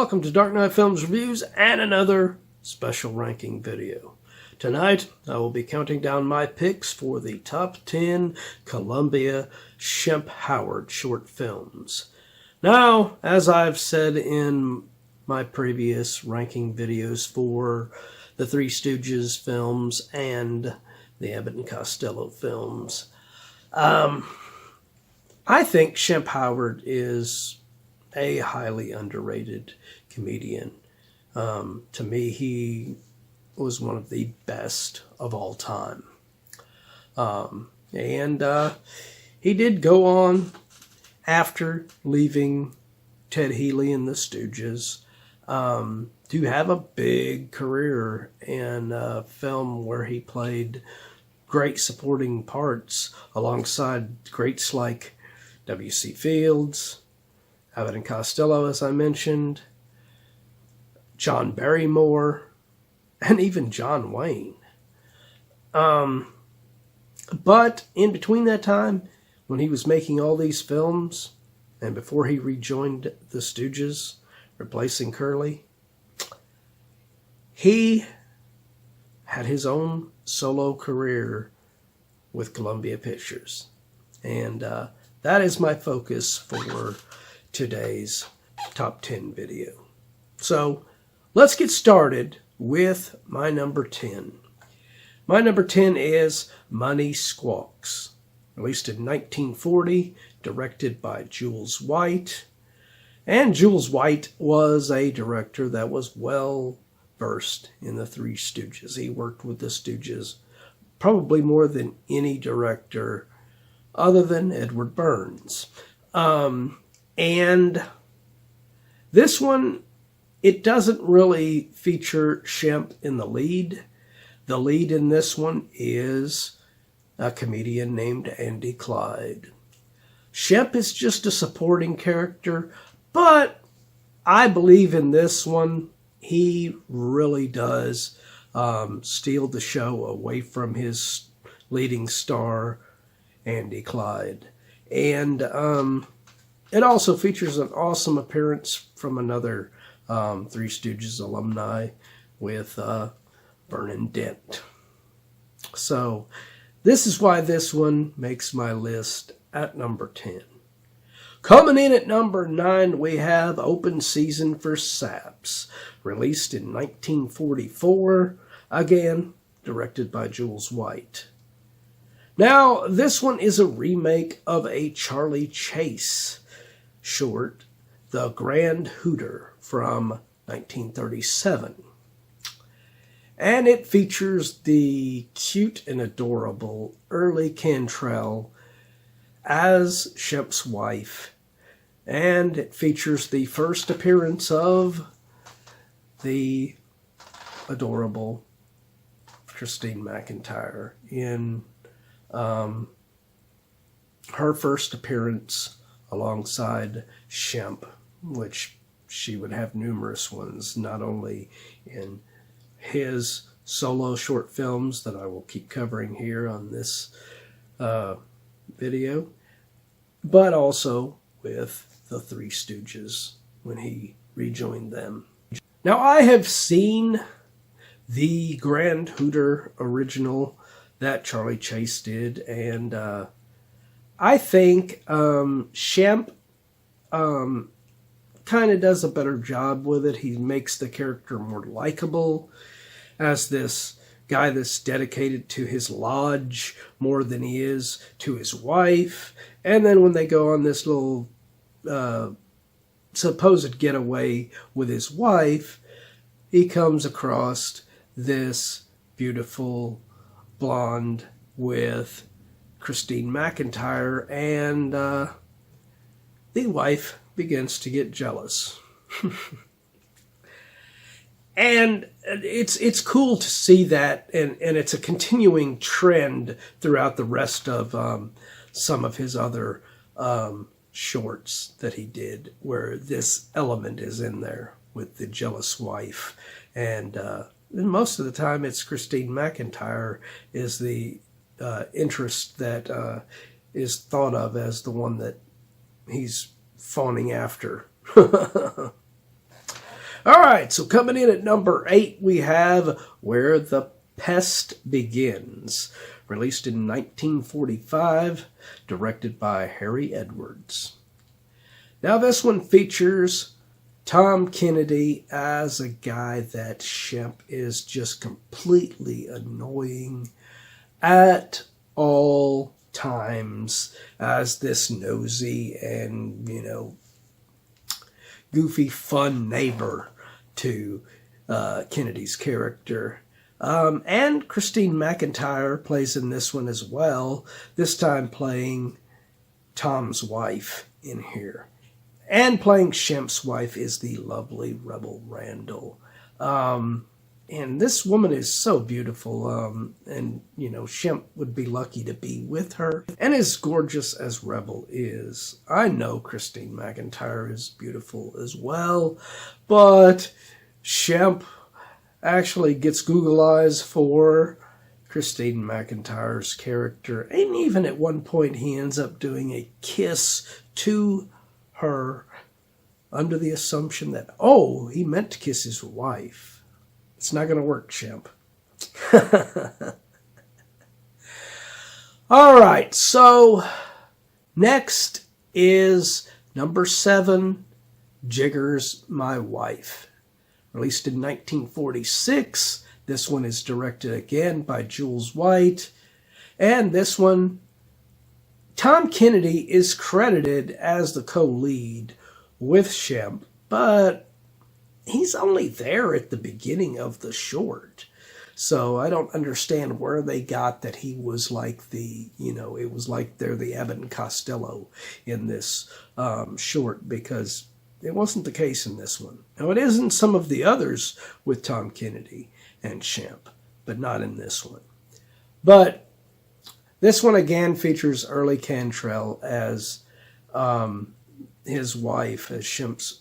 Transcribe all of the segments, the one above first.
welcome to Dark Knight Films Reviews and another special ranking video. Tonight, I will be counting down my picks for the top 10 Columbia Shemp Howard short films. Now, as I've said in my previous ranking videos for the Three Stooges films and the Abbott and Costello films, I think Shemp Howard is a highly underrated comedian. To me, he was one of the best of all time. He did go on after leaving Ted Healy and the Stooges to have a big career in film where he played great supporting parts alongside greats like W.C. Fields, Abbott and Costello, as I mentioned, John Barrymore, and even John Wayne. But in between that time, when he was making all these films, and before he rejoined the Stooges, replacing Curly, he had his own solo career with Columbia Pictures. And that is my focus for today's top 10 video. So let's get started with my number 10. My number 10 is Money Squawks, released in 1940, directed by Jules White. And Jules White was a director that was well versed in the Three Stooges. He worked with the Stooges probably more than any director other than Edward Burns. And this one, it doesn't really feature Shemp in the lead. The lead in this one is a comedian named Andy Clyde. Shemp is just a supporting character, but I believe in this one, he really does steal the show away from his leading star, Andy Clyde. And it also features an awesome appearance from another Three Stooges alumni with Vernon Dent. So this is why this one makes my list at number 10. Coming in at number 9, we have Open Season for Saps, released in 1944, again directed by Jules White. Now, this one is a remake of a Charlie Chase short, The Grand Hooter, from 1937. And it features the cute and adorable Early Cantrell as Shemp's wife. And it features the first appearance of the adorable Christine McIntyre in her first appearance alongside Shemp, which she would have numerous ones, not only in his solo short films that I will keep covering here on this video, but also with the Three Stooges when he rejoined them. Now, I have seen the Grand Hooter original that Charlie Chase did, and I think Shemp kind of does a better job with it. He makes the character more likable as this guy that's dedicated to his lodge more than he is to his wife. And then when they go on this little supposed getaway with his wife, he comes across this beautiful blonde with Christine McIntyre, and the wife begins to get jealous. And it's cool to see that, and it's a continuing trend throughout the rest of some of his other shorts that he did, where this element is in there with the jealous wife. And most of the time it's Christine McIntyre is the interest that is thought of as the one that he's fawning after. All right, so coming in at number 8, we have Where the Pest Begins, released in 1945, directed by Harry Edwards. Now this one features Tom Kennedy as a guy that Shemp is just completely annoying at all times as this nosy and, goofy, fun neighbor to Kennedy's character. And Christine McIntyre plays in this one as well, this time playing Tom's wife in here. And playing Shemp's wife is the lovely Rebel Randall. And this woman is so beautiful, and, Shemp would be lucky to be with her. And as gorgeous as Rebel is, I know Christine McIntyre is beautiful as well, but Shemp actually gets Google eyes for Christine McIntyre's character. And even at one point, he ends up doing a kiss to her under the assumption that, he meant to kiss his wife. It's not going to work, Shemp. All right, so next is number 7, Jiggers My Wife. Released in 1946. This one is directed again by Jules White. And this one, Tom Kennedy is credited as the co-lead with Shemp, but he's only there at the beginning of the short. So I don't understand where they got that he was like it was like they're the Abbott and Costello in this short, because it wasn't the case in this one. Now, it is in some of the others with Tom Kennedy and Shemp, but not in this one. But this one again features Early Cantrell as his wife, as Shemp's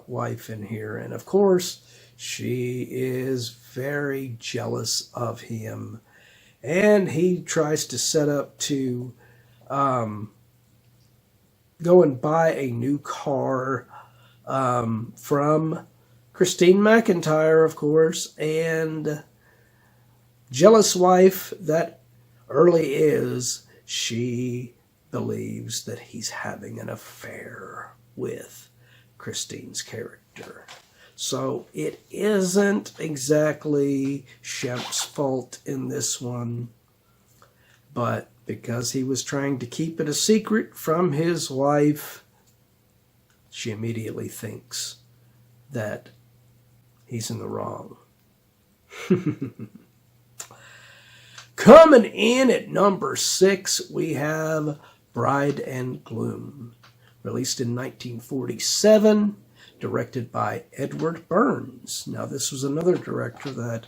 wife in here. And of course, she is very jealous of him. And he tries to set up to go and buy a new car from Christine McIntyre, of course, and jealous wife that Early is, she believes that he's having an affair with Christine's character. So it isn't exactly Shemp's fault in this one, but because he was trying to keep it a secret from his wife, she immediately thinks that he's in the wrong. Coming in at number 6, we have Bride and Gloom, released in 1947, directed by Edward Burns. Now, this was another director that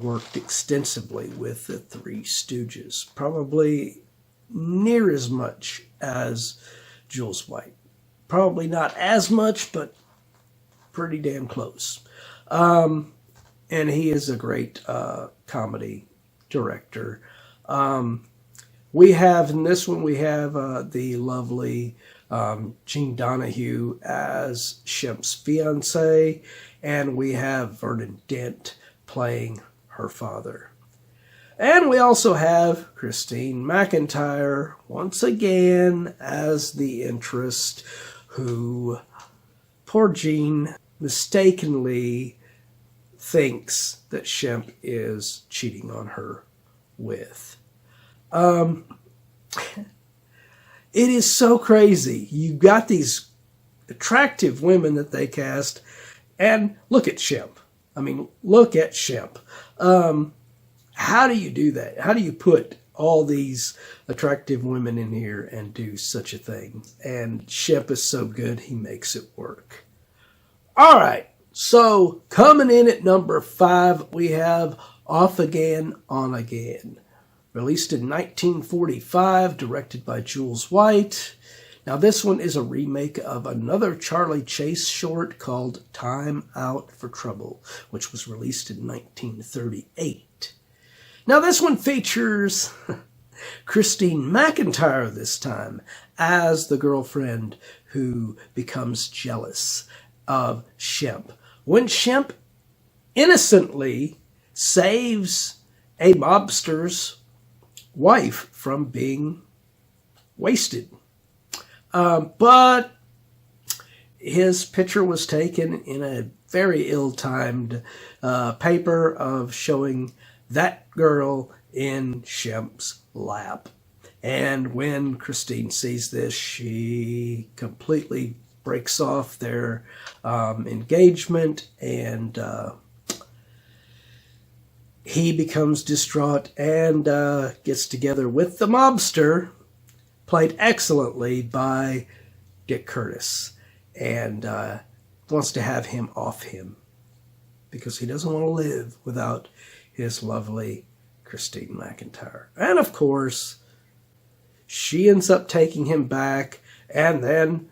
worked extensively with the Three Stooges, probably near as much as Jules White. Probably not as much, but pretty damn close. And he is a great comedy director. We have, in this one, we have the lovely Jean Donahue as Shemp's fiancé, and we have Vernon Dent playing her father. And we also have Christine McIntyre, once again, as the interest, who, poor Jean, mistakenly thinks that Shemp is cheating on her with. It is so crazy. You've got these attractive women that they cast, and look at Shemp. I mean, look at Shemp. How do you do that? How do you put all these attractive women in here and do such a thing? And Shemp is so good, he makes it work. All right, so coming in at number 5, we have Off Again, On Again. Released in 1945, directed by Jules White. Now, this one is a remake of another Charlie Chase short called Time Out for Trouble, which was released in 1938. Now, this one features Christine McIntyre this time as the girlfriend who becomes jealous of Shemp when Shemp innocently saves a mobster's wife from being wasted. But his picture was taken in a very ill-timed paper of showing that girl in Shemp's lap. And when Christine sees this, she completely breaks off their engagement, and he becomes distraught and gets together with the mobster, played excellently by Dick Curtis, and wants to have him off him because he doesn't want to live without his lovely Christine McIntyre. And of course, she ends up taking him back, and then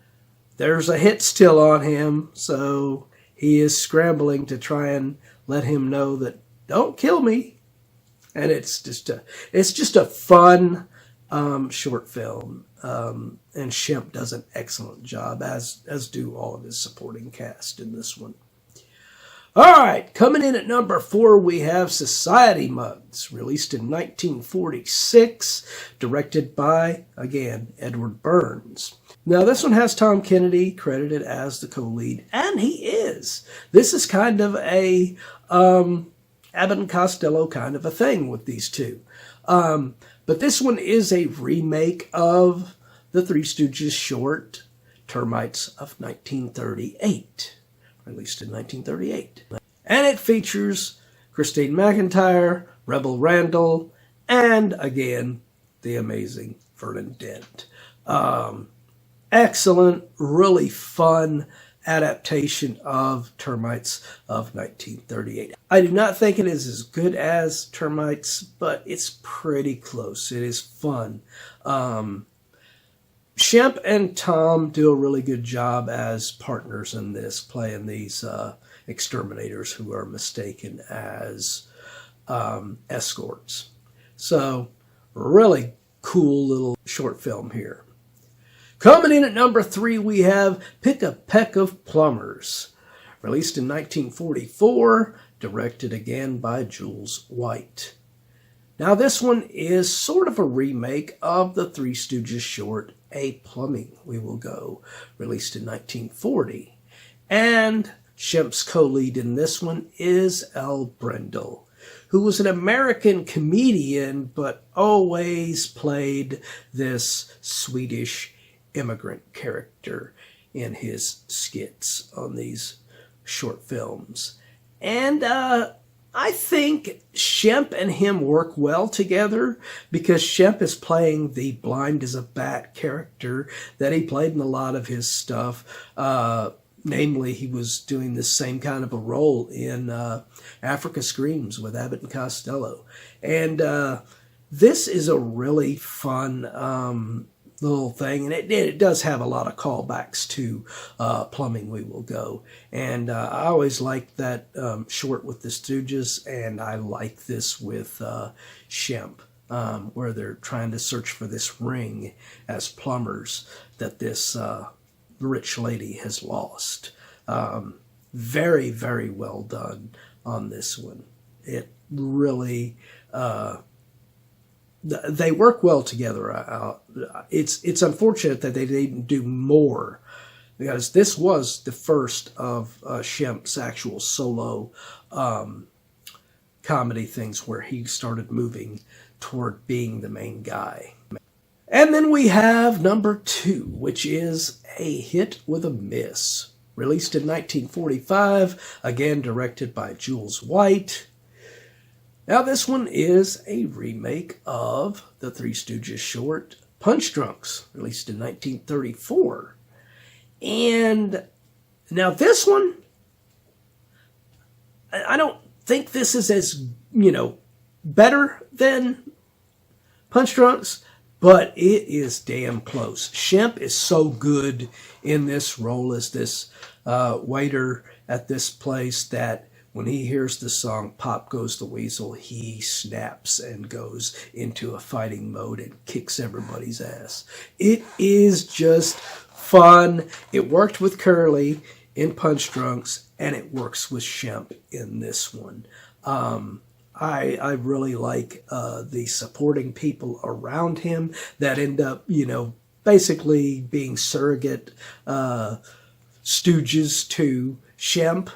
there's a hit still on him, so he is scrambling to try and let him know that don't kill me. And it's just a fun short film, and Shemp does an excellent job, as do all of his supporting cast in this one. All right, coming in at number 4, we have Society Mugs, released in 1946, directed by, again, Edward Burns. Now, this one has Tom Kennedy credited as the co-lead, and he is. This is kind of a Abbott and Costello kind of a thing with these two. But this one is a remake of the Three Stooges short, Termites of 1938. Released in 1938. And it features Christine McIntyre, Rebel Randall, and again, the amazing Vernon Dent. Excellent, really fun adaptation of Termites of 1938. I do not think it is as good as Termites, but it's pretty close. It is fun. Shemp and Tom do a really good job as partners in this, playing these exterminators who are mistaken as escorts. So, really cool little short film here. Coming in at number 3, we have Pick a Peck of Plumbers, released in 1944, directed again by Jules White. Now, this one is sort of a remake of the Three Stooges short, A Plumbing We Will Go, released in 1940. And Shemp's co-lead in this one is Al Brendel, who was an American comedian, but always played this Swedish immigrant character in his skits on these short films. And I think Shemp and him work well together because Shemp is playing the blind as a bat character that he played in a lot of his stuff. Namely, he was doing the same kind of a role in Africa Screams with Abbott and Costello. And this is a really fun little thing, and it does have a lot of callbacks to Plumbing We Will Go. And I always liked that short with the Stooges, and I like this with Shemp, where they're trying to search for this ring as plumbers that this rich lady has lost. Very, very well done on this one. It really... they work well together. It's unfortunate that they didn't do more, because this was the first of Shemp's actual solo comedy things where he started moving toward being the main guy. And then we have number 2, which is A Hit with a Miss, released in 1945, again directed by Jules White. Now, this one is a remake of the Three Stooges short, Punch Drunks, released in 1934. And now this one, I don't think this is as, better than Punch Drunks, but it is damn close. Shemp is so good in this role as this waiter at this place that when he hears the song Pop Goes the Weasel, he snaps and goes into a fighting mode and kicks everybody's ass. It is just fun. It worked with Curly. in Punch Drunks, and it works with Shemp in this one. I really like the supporting people around him that end up, basically being surrogate Stooges to Shemp,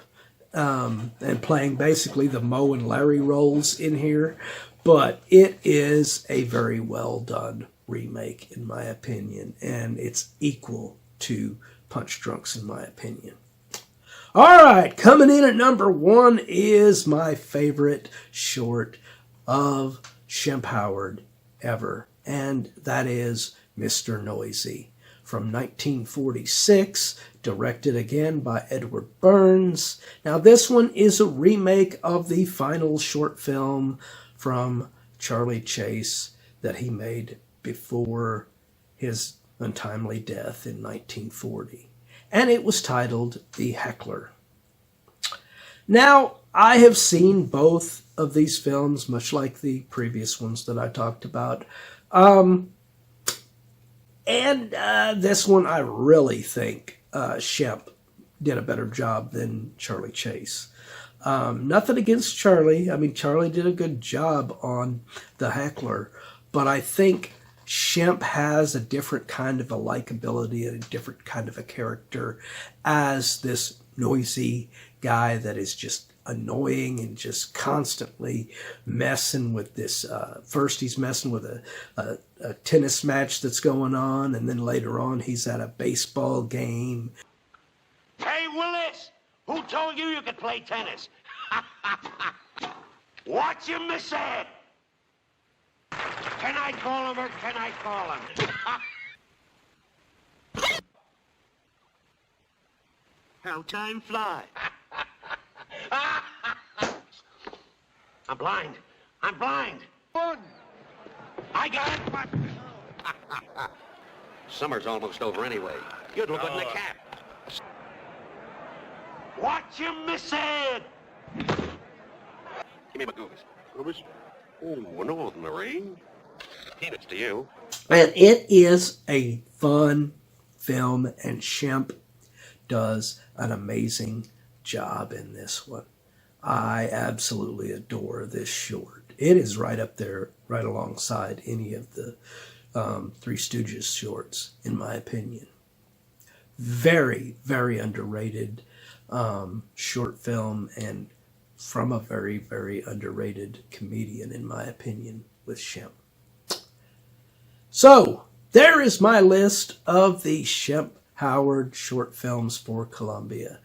and playing basically the Moe and Larry roles in here. But it is a very well done remake, in my opinion, and it's equal to Punch Drunks, in my opinion. All right, coming in at number 1 is my favorite short of Shemp Howard ever, and that is Mr. Noisy from 1946, directed again by Edward Burns. Now, this one is a remake of the final short film from Charlie Chase that he made before his untimely death in 1940. And it was titled The Heckler. Now, I have seen both of these films, much like the previous ones that I talked about. This one, I really think Shemp did a better job than Charlie Chase. Nothing against Charlie. I mean, Charlie did a good job on The Heckler, but I think Shemp has a different kind of a likability and a different kind of a character as this noisy guy that is just annoying and just constantly messing with this. First he's messing with a tennis match that's going on, and then later on he's at a baseball game. Hey, Willis, who told you could play tennis? Watch him, Miss Ed. Can I call him or can I call him? How time flies. I'm blind. I'm blind. I got it. Summer's almost over anyway. You'd look good in a cap. Watch him, Miss Ed. Give me my goobers. Goobers? Oh, an ordinary. Peanuts to you. And it is a fun film, and Shemp does an amazing job in this one. I absolutely adore this short. It is right up there, right alongside any of the Three Stooges shorts, in my opinion. Very, very underrated short film, and from a very, very underrated comedian, in my opinion, with Shemp. So, there is my list of the Shemp Howard short films for Columbia.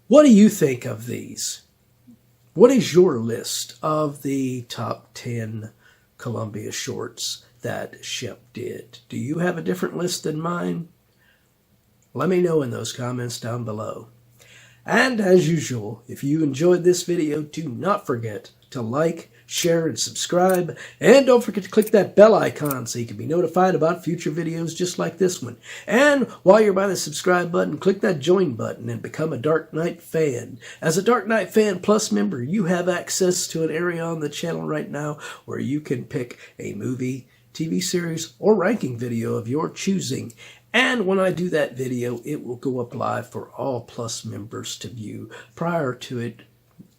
What do you think of these? What is your list of the top 10 Columbia shorts that Shemp did? Do you have a different list than mine? Let me know in those comments down below. And as usual, if you enjoyed this video, do not forget to like, share, and subscribe. And don't forget to click that bell icon so you can be notified about future videos just like this one. And while you're by the subscribe button, click that join button and become a Dark Knight fan. As a Dark Knight Fan Plus member, you have access to an area on the channel right now where you can pick a movie, TV series, or ranking video of your choosing. And when I do that video, it will go up live for all Plus members to view prior to it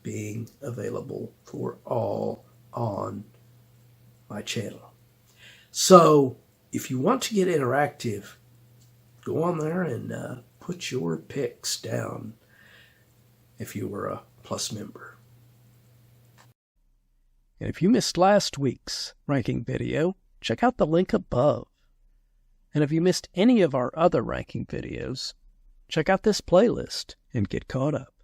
being available for all on my channel. So if you want to get interactive, go on there and put your picks down if you were a Plus member. And if you missed last week's ranking video, check out the link above. And if you missed any of our other ranking videos, check out this playlist and get caught up.